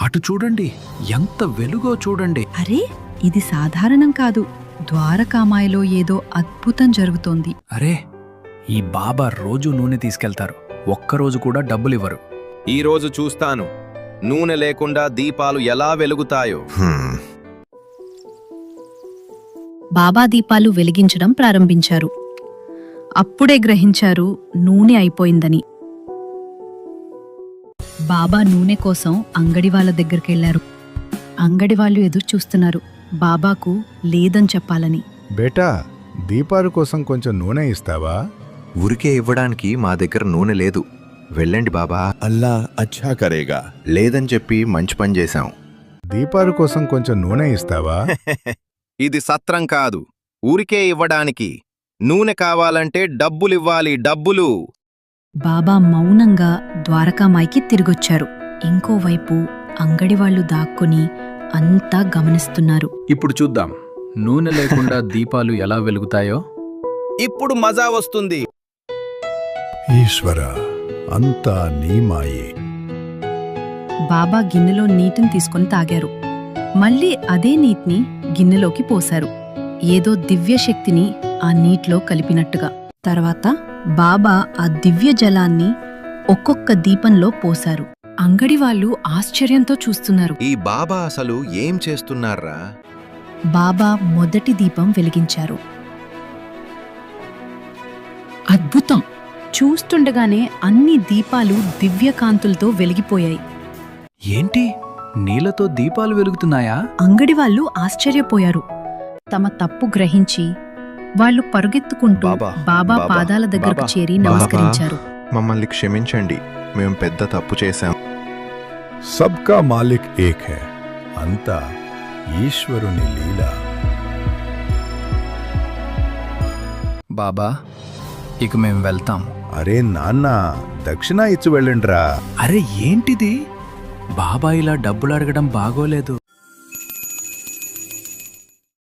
అటు చూడండి, ఎంత వెలుగో చూడండి. అరే ఇది సాధారణం కాదు, ద్వారకామాయిలో ఏదో అద్భుతం జరుగుతోంది. అరే, ఈ బాబా రోజు నూనె తీసుకెళ్తారు, ఒక్కరోజు కూడా డబ్బులివ్వరు. ఈరోజు చూస్తాను నూనె లేకుండా దీపాలు ఎలా వెలుగుతాయో. బాబా దీపాలు వెలిగించడం ప్రారంభించారు. అప్పుడే గ్రహించారు నూనె అయిపోయిందని. బాబా నూనె కోసం అంగడి వాళ్ళ దగ్గరికెళ్లారు. అంగడి వాళ్ళు ఎదురు చూస్తున్నారు బాబాకు లేదని చెప్పాలని. బేటా, దీపాల కోసం కొంచెం నూనె ఇస్తావా? ఊరికే ఇవ్వడానికి మా దగ్గర నూనె లేదు. వెళ్ళండి బాబా. అల్లా అచ్చా కరేగా. లేదని చెప్పి మంచి పని చేశాం. దీపాల కోసం కొంచెం నూనె ఇస్తావా? ఇది సత్రం కాదు, ఊరికే ఇవ్వడానికి. నూనె కావాలంటే డబ్బులివ్వాలి, డబ్బులు. బాబా మౌనంగా ద్వారకామాయికి తిరిగొచ్చారు. ఇంకోవైపు అంగడి వాళ్ళు దాక్కుని అంతా గమనిస్తున్నారు. ఇప్పుడు చూద్దాం నూనె లేకుండా దీపాలు ఎలా వెలుగుతాయో. ఇప్పుడు మజా వస్తుంది. ఈశ్వర, అంతా నీ మాయే. బాబా గిన్నెలో నీటిని తీసుకొని తాగారు. మళ్ళీ అదే నీటిని గిన్నెలోకి పోశారు, ఏదో దివ్యశక్తిని ఆ నీటిలో కలిపినట్టుగా. తర్వాత బాబా ఆ దివ్య జలాన్ని ఒక్కొక్క దీపంలో పోశారు. అంగడి వాళ్ళు ఆశ్చర్యంతో చూస్తున్నారు. ఈ బాబా అసలు ఏం చేస్తున్నారా? బాబా మొదటి దీపం వెలిగించారు. అద్భుతం! చూస్తుండగానే అన్ని దీపాలు దివ్యకాంతులతో వెలిగిపోయాయి. ఏంటి, నీళ్లతో దీపాలు వెలుగుతున్నాయా? అంగడి వాళ్ళు ఆశ్చర్యపోయారు. తమ తప్పు గ్రహించి వాళ్ళు పరుగెత్తుకుంటూ బాబా, బాబా బాబా, పాదాల దగ్గరకు బాబా, చేరి బాబా. నమస్కరించారు. మమ్మల్ని క్షమించండి, మేం పెద్ద తప్పు చేశాం. సబ్కా మాలిక్ ఏక్ హై. అంతా ఈశ్వరుని లీల. బాబా, ఇక మేం వెళ్తాం. అరే నాన్న, దక్షిణ ఇచ్చి వెళ్ళండ్రా. అరే ఏంటిది, బాబా ఇలా డబ్బులు అడగడం బాగోలేదు.